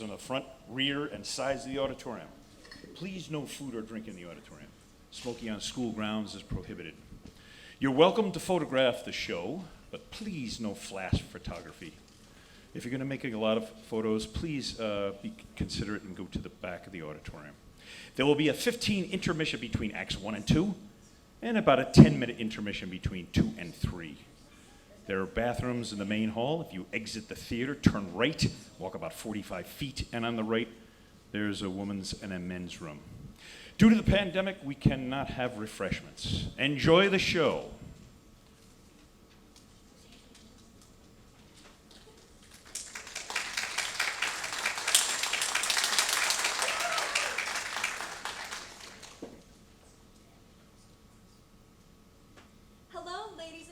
On the front, rear, and sides of the auditorium. Please no food or drink in the auditorium. Smoking on school grounds is prohibited. You're welcome to photograph the show, but please no flash photography. If you're going to make a lot of photos, please be considerate and go to the back of the auditorium. There will be a 15 intermission between acts 1 and 2, and about a 10-minute intermission between 2 and 3. There are bathrooms in the main hall. If you exit the theater, turn right, walk about 45 feet, and on the right, there's a women's and a men's room. Due to the pandemic, we cannot have refreshments. Enjoy the show.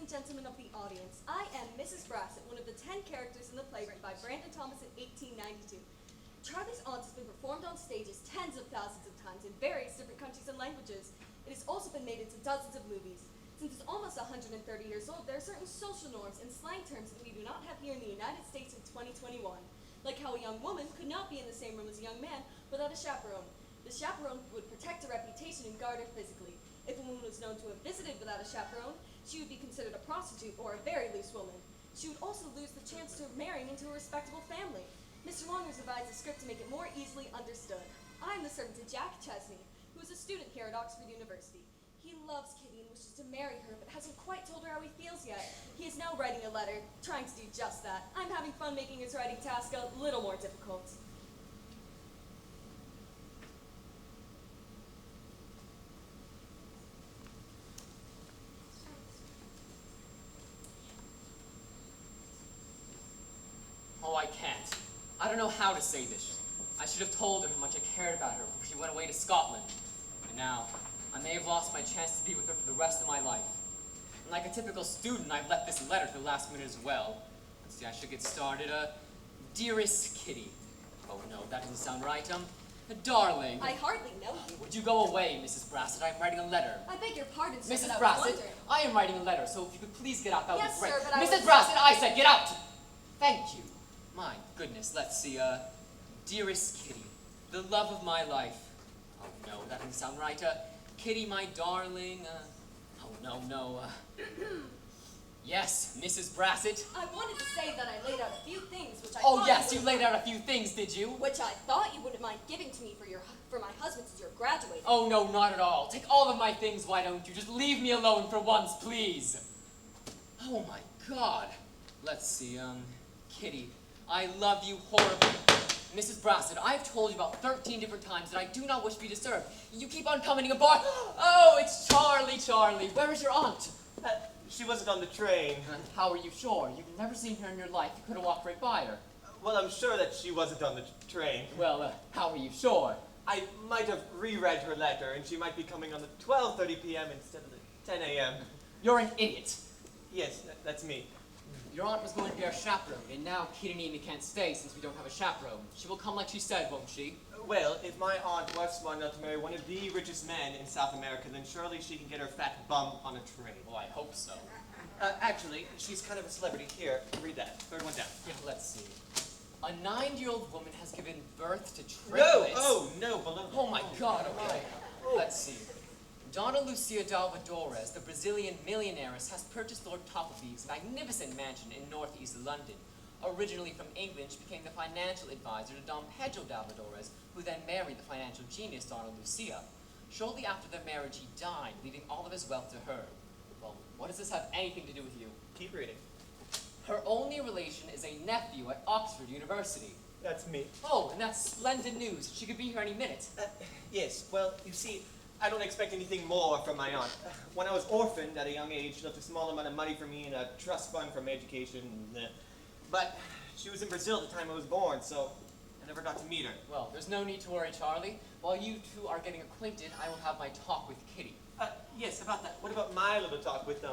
Gentlemen of the audience, I am Mrs. Brassett, one of the 10 characters in the play written by Brandon Thomas in 1892. Charley's Aunt has been performed on stages tens of thousands of times in various different countries and languages. It has also been made into dozens of movies. Since it's almost 130 years old, there are certain social norms and slang terms that we do not have here in the United States in 2021. Like how a young woman could not be in the same room as a young man without a chaperone. The chaperone would protect her reputation and guard her physically. If a woman was known to have visited without a chaperone, she would be considered a prostitute or a very loose woman. She would also lose the chance to marry into a respectable family. Mr. Long has revised the script to make it more easily understood. I am the servant to Jack Chesney, who is a student here at Oxford University. He loves Kitty and wishes to marry her, but hasn't quite told her how he feels yet. He is now writing a letter, trying to do just that. I'm having fun making his writing task a little more difficult. Oh, I can't. I don't know how to say this. I should have told her how much I cared about her before she went away to Scotland. And now, I may have lost my chance to be with her for the rest of my life. And like a typical student, I've left this letter to the last minute as well. Let's see, I should get started. Dearest Kitty. Oh no, that doesn't sound right. Darling. I hardly know you. Would you go away, Mrs. Brassett? I'm writing a letter. I beg your pardon, sir, Mrs. but I was Brassett, wondering. I am writing a letter, so if you could please get out, that would Yes, be great. sir, but I Mrs. was- Brassett, I said get out! Thank you. My goodness, let's see, dearest Kitty, the love of my life. Oh no, that doesn't sound right. Kitty, my darling, no. Yes, Mrs. Brassett. I wanted to say that I laid out a few things which I Oh thought yes, you you would- laid out a few things, did you? which I thought you wouldn't mind giving to me for my husband since you're graduating. Oh no, not at all. Take all of my things, why don't you? Just leave me alone for once, please. Oh my God. Let's see, Kitty, I love you horribly. Mrs. Brassett, I've told you about 13 different times that I do not wish to be disturbed. You keep on coming aboard. Oh, it's Charley. Where is your aunt? She wasn't on the train. And how are you sure? You've never seen her in your life. You could have walked right by her. Well, I'm sure that she wasn't on the train. Well, how are you sure? I might have reread her letter, and she might be coming on the 12:30 p.m. instead of the 10 a.m. You're an idiot. Yes, that's me. Your aunt was going to be our chaperone, and now Kitty and Amy can't stay since we don't have a chaperone. She will come like she said, won't she? Well, if my aunt was smart enough to marry one of the richest men in South America, then surely she can get her fat bum on a train. Well, I hope so. Actually, she's kind of a celebrity. Here, read that. Third one down. Yeah, let's see. A 9-year-old woman has given birth to No! triplets. Oh, no, below. Oh my God, okay. Let's see. Donna Lucia Dalvadores, the Brazilian millionairess, has purchased Lord Toppleby's magnificent mansion in northeast London. Originally from England, she became the financial advisor to Don Pedro Dalvadores, who then married the financial genius Donna Lucia. Shortly after their marriage, he died, leaving all of his wealth to her. Well, what does this have anything to do with you? Keep reading. Her only relation is a nephew at Oxford University. That's me. Oh, and that's splendid news. She could be here any minute. Yes, well, you see, I don't expect anything more from my aunt. When I was orphaned at a young age, she left a small amount of money for me in a trust fund for my education. But she was in Brazil at the time I was born, so I never got to meet her. Well, there's no need to worry, Charlie. While you two are getting acquainted, I will have my talk with Kitty. Yes, about that. What about my little talk with,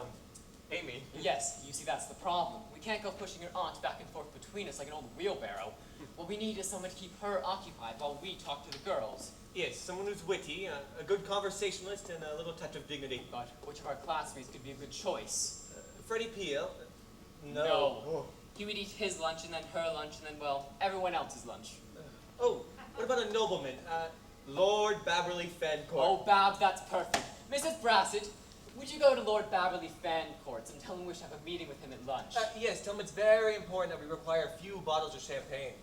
Amy? Yes, you see, that's the problem. We can't go pushing your aunt back and forth between us like an old wheelbarrow. What we need is someone to keep her occupied while we talk to the girls. Yes, someone who's witty, a good conversationalist, and a little touch of dignity. But which of our classmates could be a good choice? Freddie Peel? No. He would eat his lunch and then her lunch and then, well, everyone else's lunch. Oh, what about a nobleman? Lord Babberley Fancourt. Oh, Babs, that's perfect. Mrs. Brassett, would you go to Lord Babberley Fancourt's and tell him we should have a meeting with him at lunch? Yes, tell him it's very important that we require a few bottles of champagne.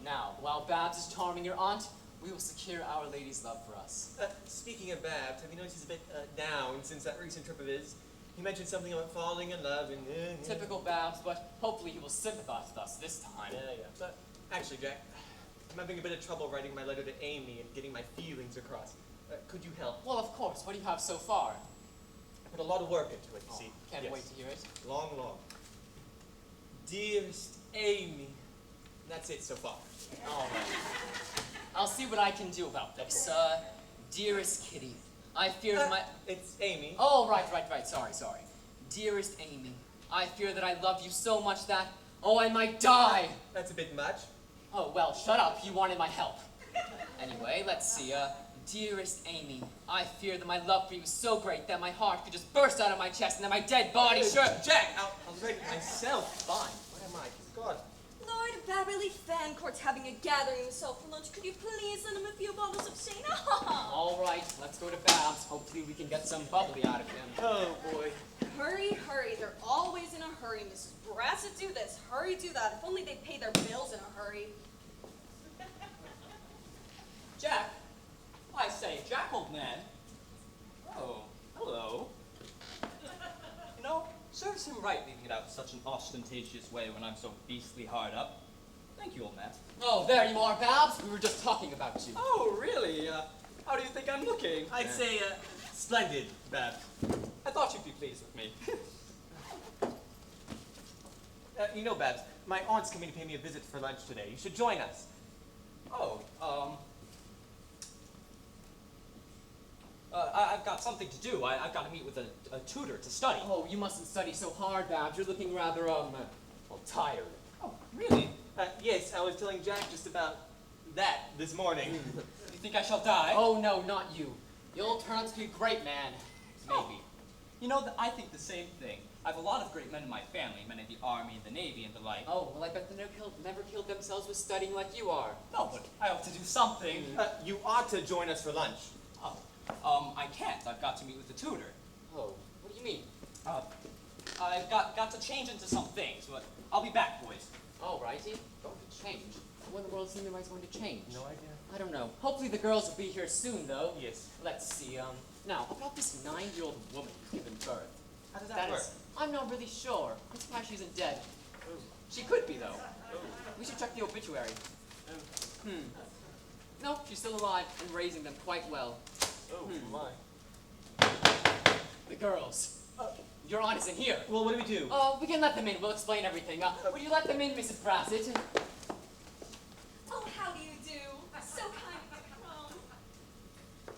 Now, while Babs is charming your aunt, we will secure Our Lady's love for us. Speaking of Babs, have you noticed he's a bit down since that recent trip of his? He mentioned something about falling in love and... Typical Babs, but hopefully he will sympathize with us this time. Yeah. But actually, Jack, I'm having a bit of trouble writing my letter to Amy and getting my feelings across. Could you help? Well, of course. What do you have so far? I put a lot of work into it, you see. Can't Yes. wait to hear it. Long. Dearest Amy. That's it so far. All right. I'll see what I can do about this. Dearest Kitty, I fear that my... It's Amy. Oh, right. Sorry. Dearest Amy, I fear that I love you so much that, I might die. That's a bit much. Oh, well, shut up. You wanted my help. Anyway, let's see. Dearest Amy, I fear that my love for you is so great that my heart could just burst out of my chest and that my dead body Jack, I'll write it myself. Fine. What am I? God. Lord Babberley Fancourt's having a gathering himself for lunch. Could you please send him a few bottles of champagne? All right, let's go to Babs. Hopefully we can get some bubbly out of him. Oh, boy. Hurry. They're always in a hurry. Mrs. Brassett, do this. Hurry, do that. If only they'd pay their bills in a hurry. Jack? I say, Jack, old man. Oh, hello. You know, serves him right leaving it out in such an ostentatious way when I'm so beastly hard up. Thank you, old man. Oh, there you are, Babs. We were just talking about you. Oh, really? How do you think I'm looking? I'd say, splendid, Babs. I thought you'd be pleased with me. You know, Babs, my aunt's coming to pay me a visit for lunch today. You should join us. Oh, I've got something to do. I've got to meet with a tutor to study. Oh, you mustn't study so hard, Babs. You're looking rather, tired. Oh, really? Yes, I was telling Jack just about that this morning. You think I shall die? Oh, no, not you. You'll turn out to be a great man. Maybe. You know, I think the same thing. I have a lot of great men in my family, men in the army and the navy and the like. Oh, well, I bet they never killed themselves with studying like you are. No, but I ought to do something. You ought to join us for lunch. Oh, I can't. I've got to meet with the tutor. Oh, what do you mean? I've got to change into some things, but I'll be back, boys. Oh, righty. Going to change. What in the world is anybody's going to change? No idea. I don't know. Hopefully the girls will be here soon, though. Yes. Let's see, now, about this 9-year-old woman who's given birth. How does that work? I'm not really sure. I'm surprised she isn't dead. She could be, though. We should check the obituary. No, she's still alive and raising them quite well. Oh, my. The girls. Your aunt isn't here. Well, what do we do? We can let them in. We'll explain everything. Would you let them in, Mrs. Brassett? Oh, how do you do? So kind of you to come.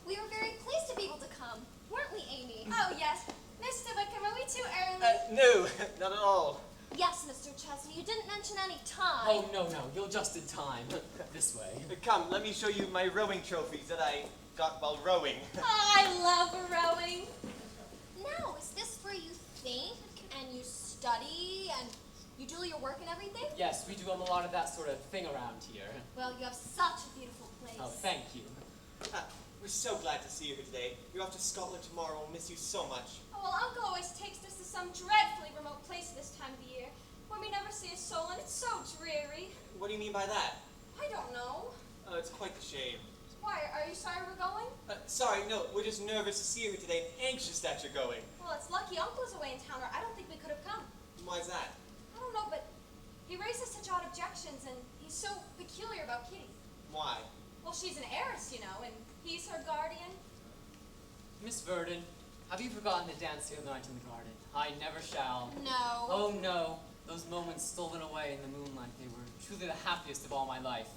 We were very pleased to be able to come, weren't we, Amy? Oh, yes. Mr. Wickham, are we too early? No, not at all. Yes, Mr. Chesney, you didn't mention any time. Oh, no. You're just in time. This way. Come, let me show you my rowing trophies that I got while rowing. I love rowing. Now, is this where you think and you study and you do your work and everything? Yes, we do a lot of that sort of thing around here. Well, you have such a beautiful place. Oh, thank you. We're so glad to see you here today. You're off to Scotland tomorrow. We'll miss you so much. Oh, well, Uncle always takes us to some dreadfully remote place this time of the year, where we never see a soul, and it's so dreary. What do you mean by that? I don't know. It's quite the shame. Why, are you sorry we're going? Sorry, no, we're just nervous to see you here today and anxious that you're going. Well, it's lucky Uncle's away in town, or I don't think we could have come. Why's that? I don't know, but he raises such odd objections, and he's so peculiar about Kitty. Why? Well, she's an heiress, you know, and he's her guardian. Miss Verdon, have you forgotten the dance the other night in the garden? I never shall. No. Oh, no. Those moments stolen away in the moonlight, they were truly the happiest of all my life.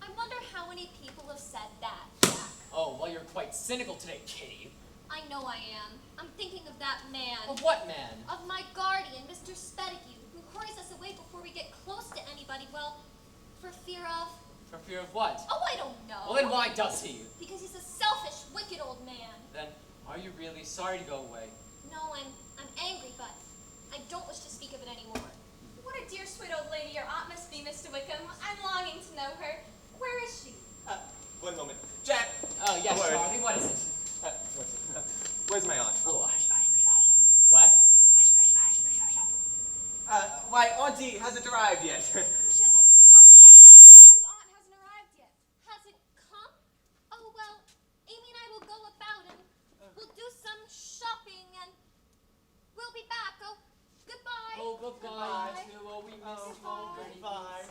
I wonder how many people have said that, Jack. Oh, well, you're quite cynical today, Kitty. I know I am. I'm thinking of that man. Of what man? Of my guardian, Mr. Spedigue, who hurries us away before we get close to anybody, well, for fear of... For fear of what? Oh, I don't know. Well, then why does he? Because he's a selfish, wicked old man. Then, are you really sorry to go away? No, I'm angry, but I don't wish to speak of it anymore. What a dear, sweet old lady your aunt must be, Mr. Wickham. I'm longing to know her. Where is she? One moment. Jack! Oh, yes, A word. Charley, what is it? What's it? Where's my aunt? Oh, hush, hush, hush, hush. What? Hush, hush, hush, hush, hush. Why, Auntie hasn't arrived yet. She hasn't come. Kitty, Mr. Wickham's aunt hasn't arrived yet. Hasn't come? Oh, well, Amy and I will go about and we'll do some shopping and we'll be back. Oh, goodbye. Oh, goodbye, too. Oh, we miss you already. Bye.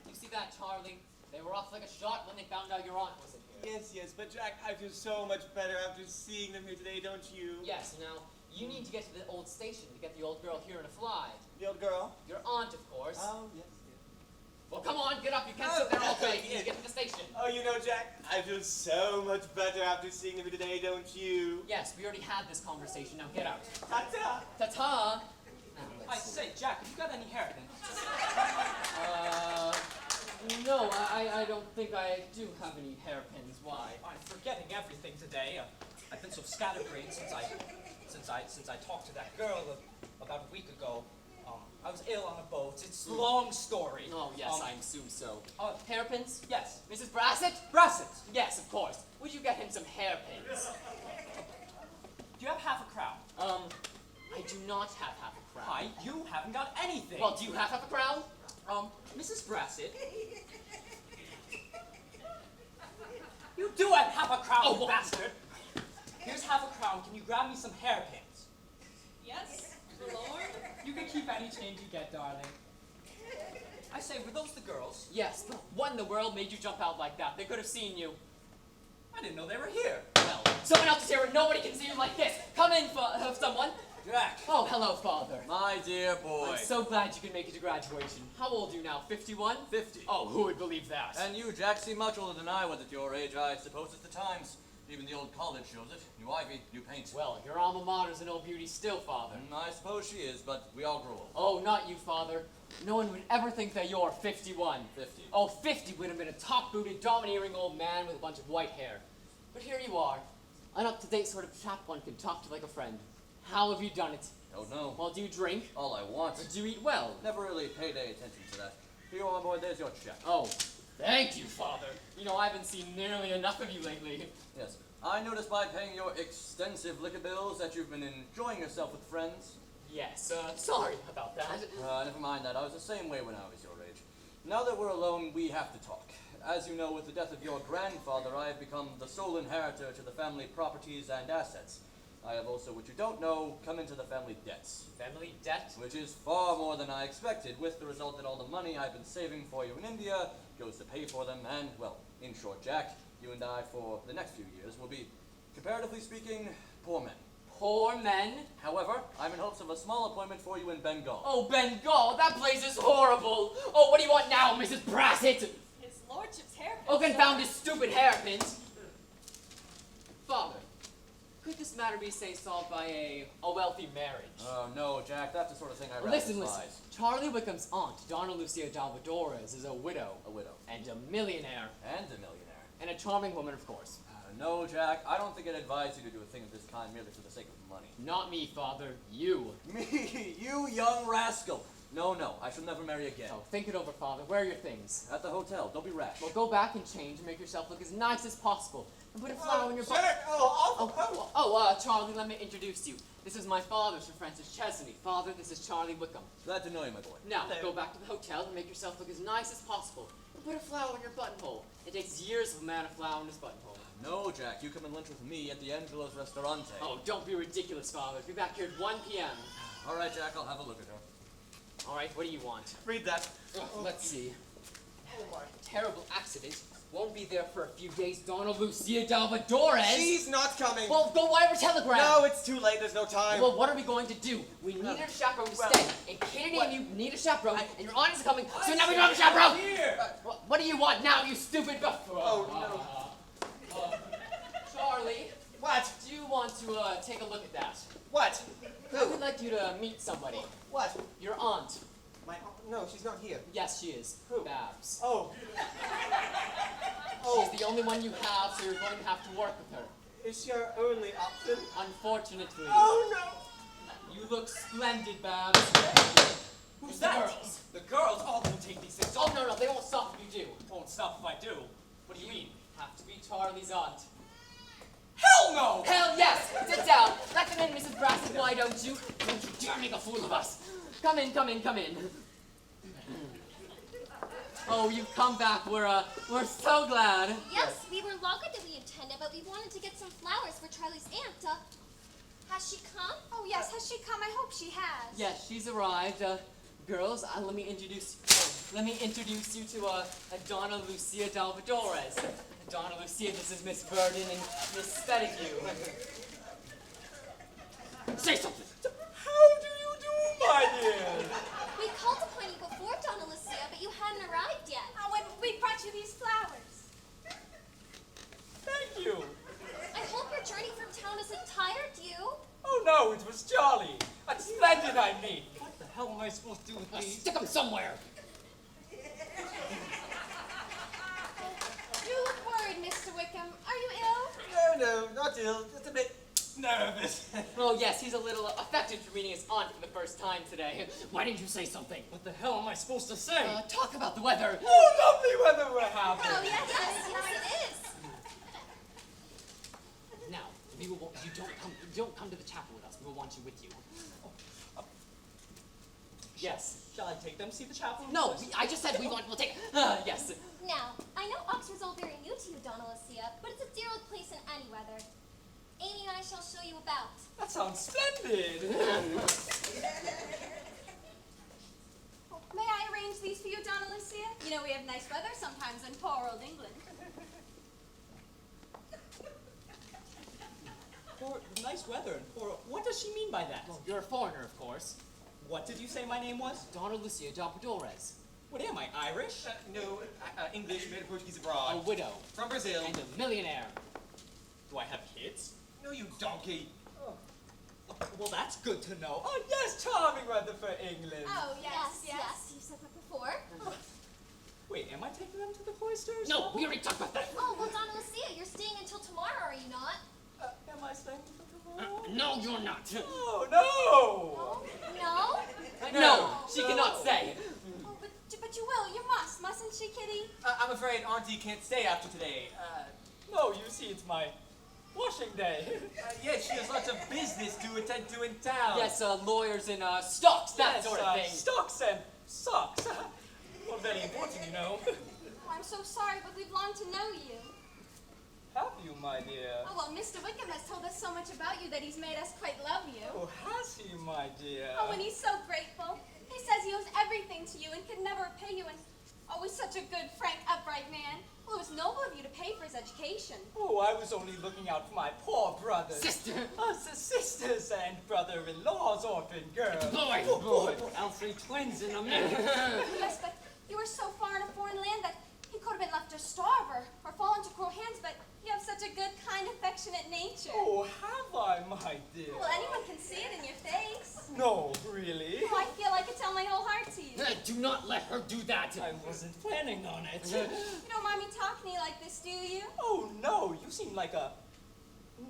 You see that, Charley? They were off like a shot when they found out your aunt wasn't here. Yes, but Jack, I feel so much better after seeing them here today, don't you? Yes, now, you need to get to the old station to get the old girl here in a fly. The old girl? Your aunt, of course. Oh, yes. Well, come on, get up. You can't sit there all day. You need to get to the station. Oh, you know, Jack, I feel so much better after seeing them here today, don't you? Yes, we already had this conversation. Now get out. Ta-ta! Ta-ta. Now, I let's say, Jack, have you got any hairpins? No, I don't think I do have any hairpins. Why? I'm forgetting everything today. I've been so scatterbrained since I talked to that girl about a week ago. I was ill on a boat. It's a long story. Oh, yes, I assume so. Uh, Hairpins? Yes. Mrs. Brassett? Brassett, Yes, of course. Would you get him some hairpins? do you have half a crown? I do not have half a crown. Why, you haven't got anything. Well, do you have half a crown? Mrs. Brassett. You do have half a crown, Oh, you well- bastard. Here's half a crown. Can you grab me some hairpins? Yes, my lord. You can keep any change you get, darling. I say, were those the girls? Yes, but what in the world made you jump out like that? They could have seen you. I didn't know they were here. Well, someone else is here and nobody can see you like this. Come in, someone. Jack. Oh, hello, Father. My dear boy. I'm so glad you could make it to graduation. How old are you now, 51? 50. Oh, who would believe that? And you, Jack, seem much older than I was at your age. I suppose it's the times. Even the old college shows it. New ivy, new paint. Well, your alma mater's an old beauty still, Father. I suppose she is, but we all grow old. Oh, not you, Father. No one would ever think that you're 51. 50. Oh, 50 would have been a top-booted, domineering old man with a bunch of white hair. But here you are, an up-to-date sort of chap one can talk to like a friend. How have you done it? Don't know. Well, do you drink? All I want. Or do you eat well? Never really paid any attention to that. Here, my boy, there's your check. Oh, thank you, Father. You know, I haven't seen nearly enough of you lately. Yes. I noticed by paying your extensive liquor bills that you've been enjoying yourself with friends. Yes, sorry about that. Never mind that. I was the same way when I was your age. Now that we're alone, we have to talk. As you know, with the death of your grandfather, I have become the sole inheritor to the family properties and assets. I have also, what you don't know, come into the family debts. Family debt? Which is far more than I expected, with the result that all the money I've been saving for you in India goes to pay for them, and, well, in short, Jack, you and I, for the next few years, will be, comparatively speaking, poor men. Poor men? However, I'm in hopes of a small appointment for you in Bengal. Oh, Bengal, that place is horrible. Oh, what do you want now, Mrs. Brassett? His lordship's hairpin. Oh, confound his stupid hairpins. Father, could this matter be, say, solved by a wealthy marriage? Oh, no, Jack, that's the sort of thing I rather Listen. despise. Charlie Wickham's aunt, Donna Lucia Dalvadores, is a widow. A widow. And a millionaire. And a millionaire. And a charming woman, of course. No, Jack, I don't think I'd advise you to do a thing of this kind merely for the sake of money. Not me, Father. You. Me, you young rascal. No, I shall never marry again. Oh, think it over, Father. Where are your things? At the hotel, don't be rash. Well, go back and change and make yourself look as nice as possible. And put a flower in your butt. Jack! Charlie, let me introduce you. This is my father, Sir Francis Chesney. Father, this is Charlie Wickham. Glad to know you, my boy. Now, Hello. go back to the hotel and make yourself look as nice as possible. And put a flower in your buttonhole. It takes years for a man to flower in his buttonhole. No, Jack, you come and lunch with me at the Angelo's Restaurante. Oh, don't be ridiculous, Father. Be back here at 1 p.m. All right, Jack, I'll have a look at her. All right, what do you want? Read that. Let's see. Terrible accident. Won't be there for a few days. Donna Lucia Dalvadores. She's not coming. Well, go wire a telegram. No, it's too late. There's no time. Well, what are we going to do? We need a chaperone to stay. And Kid and you need a chaperone, and your aunt is coming, so now we don't have a chaperone! Here. What do you want now, you stupid Oh, Charlie, What? do you want to take a look at that? What? I would like you to meet somebody. What? Your aunt. No, she's not here. Yes, she is. Who? Babs. Oh. She's the only one you have, so you're going to have to work with her. Is she our only option? Unfortunately. Oh, no. You look splendid, Babs. Who's The that? girls. The girls? Oh, they'll take these things Oh, off. no, they won't stop if you do. Won't stop if I do. What do you mean? Have to be Charlie's aunt. Hell no! Hell yes! Sit down. Let them in, Mrs. Brassett, why don't you? Don't you dare make a fool of us. Come in, come in, come in. Oh, you've come back. We're so glad. Yes, we were longer than we intended, but we wanted to get some flowers for Charlie's aunt. Has she come? Oh, yes, has she come? I hope she has. Yes, she's arrived. Girls, let me introduce you to Donna Lucia Dalvadores. Donna Lucia, this is Miss Burden and Miss Pettigrew. Say something. How do you do, my dear? We called upon you before, Donna Lucia, but you hadn't arrived yet. Oh, and we brought you these flowers. Thank you. I hope your journey from town isn't tired you. Oh no, it was Charlie. That's splendid, I mean. What the hell am I supposed to do with these? Stick them somewhere. You look worried, Mr. Wickham. Are you ill? No, not ill. Just a bit nervous. Oh, yes, he's a little affected from meeting his aunt for the first time today. Why didn't you say something? What the hell am I supposed to say? Talk about the weather. Oh, lovely weather we're having. Oh, yes, Yes, it is. Now, you don't come to the chapel with us. We will want you with you. Yes. Shall I take them see the chapel? No, I just said we'll take. Yes. Now, I know Oxford's all very new to you, Donna Lucia, but it's a dear old place in any weather. Amy and I shall show you about. That sounds splendid. May I arrange these for you, Donna Lucia? You know we have nice weather sometimes in poor old England. For nice weather and for what does she mean by that? Well, you're a foreigner, of course. What did you say my name was? Donna Lucia Dalvadores. What am I, Irish? No, English, married Portuguese A abroad. widow From Brazil. and a millionaire. Do I have kids? No, you donkey. Oh. Well, that's good to know. Oh, yes, charming weather for England. Oh, yes, Yes, you said that before. Wait, am I taking them to the cloisters? No, we already talked about that. Oh, well, Donna Lucia, you're staying until tomorrow, are you not? Am I staying for tomorrow? No, you're not. Oh, no! No? No, she cannot say. Oh, but you will. You mustn't she, Kitty? I'm afraid Auntie can't stay after today. No, you see, it's my washing day. Yes, she has lots of business to attend to in town. Yes, lawyers and stocks, that Yes, sort of thing. Stocks and socks. Well, very important, you know. Oh, I'm so sorry, but we've longed to know you. Have you, my dear? Oh, well, Mr. Wickham has told us so much about you that he's made us quite love you. Oh, has he, my dear? Oh, and he's so grateful. He says he owes everything to you and could never repay you, and he's such a good, frank, upright man. Well, it was noble of you to pay for his education. Oh, I was only looking out for my poor brothers. Sister. Us sisters and brother-in-law's orphan girl. Boy, boy. Elsie twins in a minute. Yes, but you were so far in a foreign land that he could have been left to starve or fall into cruel hands, but you have such a good, kind, affectionate nature. Oh, have I, my dear? Well, anyone can see it in your face. No, really? Oh, I feel I could tell my whole heart to you. Do not let her do that. I wasn't planning on it. You don't mind me talking to you like this, do you? Oh, no, you seem like a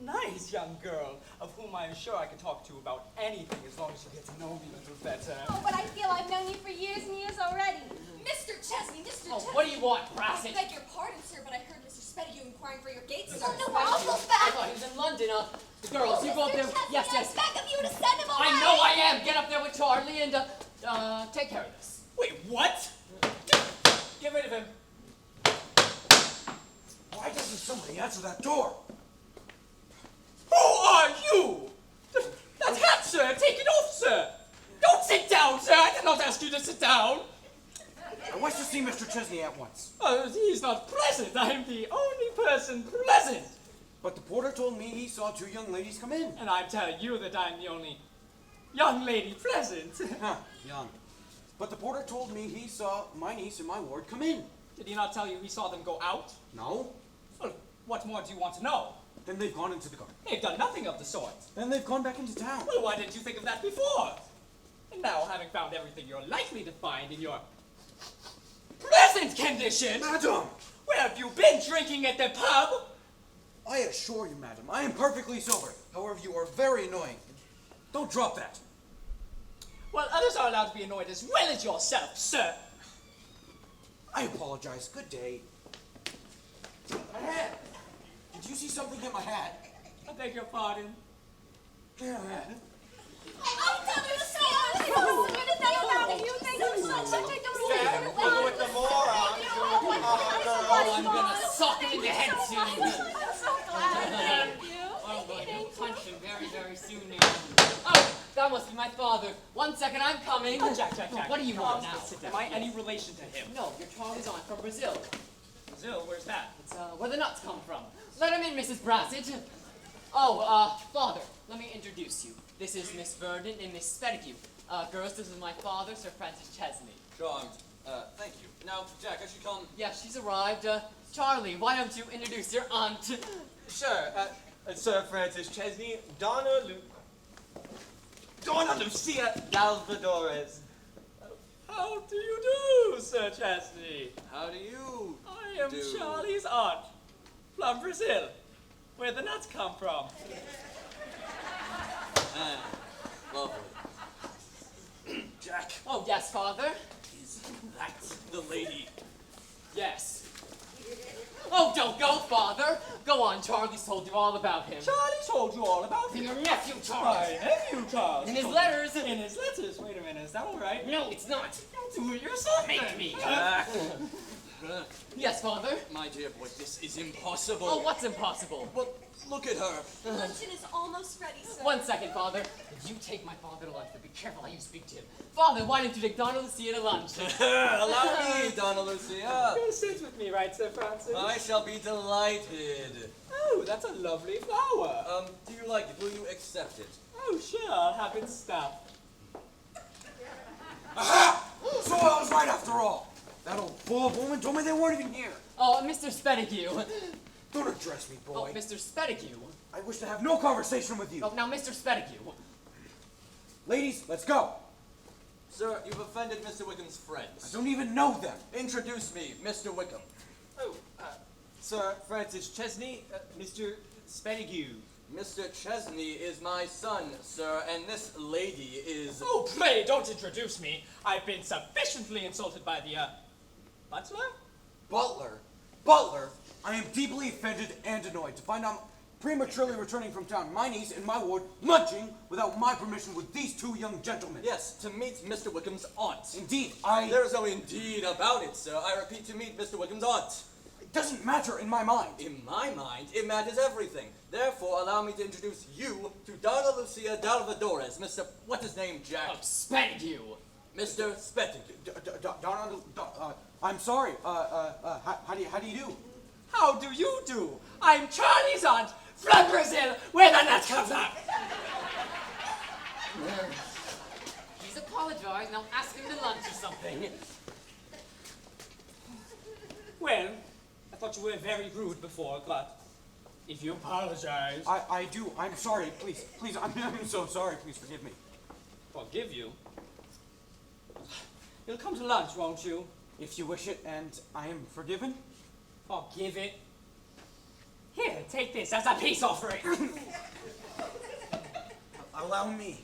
nice young girl of whom I'm sure I can talk to about anything as long as you get to know me a little better. Oh, but I feel I've known you for years and years already. Mr. Chesney, Mr. Oh, Chesney. what do you want, I Brassett? beg your pardon, sir, but I heard Mr. Spettigue inquiring for your gates, sir. Oh, no, we're almost I back. thought he was in London. The girls, you go up there. Yes, yes. Back of you to send him away. I know I am. Get up there with Charlie and take care of this. Wait, what? Get rid of him. Why doesn't somebody answer that door? Who are you? That hat, sir. Take it off, sir. Don't sit down, sir. I did not ask you to sit down. I wish to see Mr. Chesney at once. He's not present. I'm the only person present. But the porter told me he saw two young ladies come in. And I'm telling you that I'm the only young lady present. Huh, young. But the porter told me he saw my niece and my ward come in. Did he not tell you he saw them go out? No? Well, what more do you want to know? Then they've gone into the garden. They've done nothing of the sort. Then they've gone back into town. Well, why didn't you think of that before? And now, having found everything you're likely to find in your present condition, Madam! where have you been drinking at the pub? I assure you, madam, I am perfectly sober. However, you are very annoying. Don't drop that. Well, others are allowed to be annoyed as well as yourself, sir. I apologize. Good day. My hat! Did you see something hit my hat? I beg your pardon. Yeah. Go with the moron. Oh, I'm gonna sock him in the head soon. I'm so glad. Thank you. Oh, boy, he'll punch him very, very soon now. Oh, that must be my father. 1 second, I'm coming. Oh, Jack. What do you want now? Am I any relation to him? No, your Charlie's aunt from Brazil. Brazil, where's that? It's where the nuts come from. Let him in, Mrs. Brassett. Oh, father, let me introduce you. This is Miss Verdon and Miss Spedigue. Girls, this is my father, Sir Francis Chesney. Charmed. Thank you. Now, Jack, I should come. Yeah, she's arrived. Charlie, why don't you introduce your aunt? Sure. Sir Francis Chesney, Donna Lucia Dalvadores. How do you do, Sir Chesney? How do you I am do? Charlie's aunt from Brazil, where the nuts come from. Lovely. Jack, Oh, yes, father? is that the lady? Yes. Oh, don't go, father. Go on, Charlie's told you all about him. Charlie told you all about Your nephew, Charlie. my nephew, Charles. In his letters. In his letters. Wait a minute, is that all right? No, it's not. Do it yourself. Make me. Yes, father? My dear boy, this is impossible. Oh, what's impossible? Well, look at her. Luncheon is almost ready, sir. 1 second, father. You take my father to lunch, but be careful how you speak to him. Father, why don't you take Donna Lucia to lunch? Allow me, Donna Lucia. You'll sit with me, right, Sir Francis? I shall be delighted. Oh, that's a lovely flower. Do you like it? Will you accept it? Oh, sure, I'll have it stuffed. Aha! So I was right after all. That old fool of a woman told me they weren't even here. Oh, Mr. Spedigue. Don't address me, Oh, boy. Mr. Spedigue. I wish to have no conversation with you. Oh, now, Mr. Spedigue. Ladies, let's go. Sir, you've offended Mr. Wickham's I friends. don't even know them. Introduce me, Mr. Wickham. Oh, Sir Francis Chesney, Mr. Spedigue. Mr. Chesney is my son, sir, and this lady is... Oh, pray, don't introduce me. I've been sufficiently insulted by the, butler? Butler, I am deeply offended and annoyed to find I'm prematurely returning from town, my niece and my ward lunching without my permission with these two young gentlemen. Yes, to meet Mr. Wickham's aunt. Indeed, There is no indeed about it, sir. I repeat, to meet Mr. Wickham's aunt. It doesn't matter in my mind. In my mind, it matters everything. Therefore, allow me to introduce you to Donna Lucia Dalvadores, Mr. What's his name, Jack? Oh, Spedigue. Mr. Spetting. I'm sorry. How do you do? How do you do? I'm Charlie's aunt from Brazil, where the nuts come from. He's apologized. Now ask him to lunch or something. Well, I thought you were very rude before, but if you apologize, I do. I'm sorry. Please, I'm so sorry. Please forgive me. forgive you. You'll come to lunch, won't you? If you wish it, and I am forgiven. Forgive it. Here, take this as a peace offering. Allow me.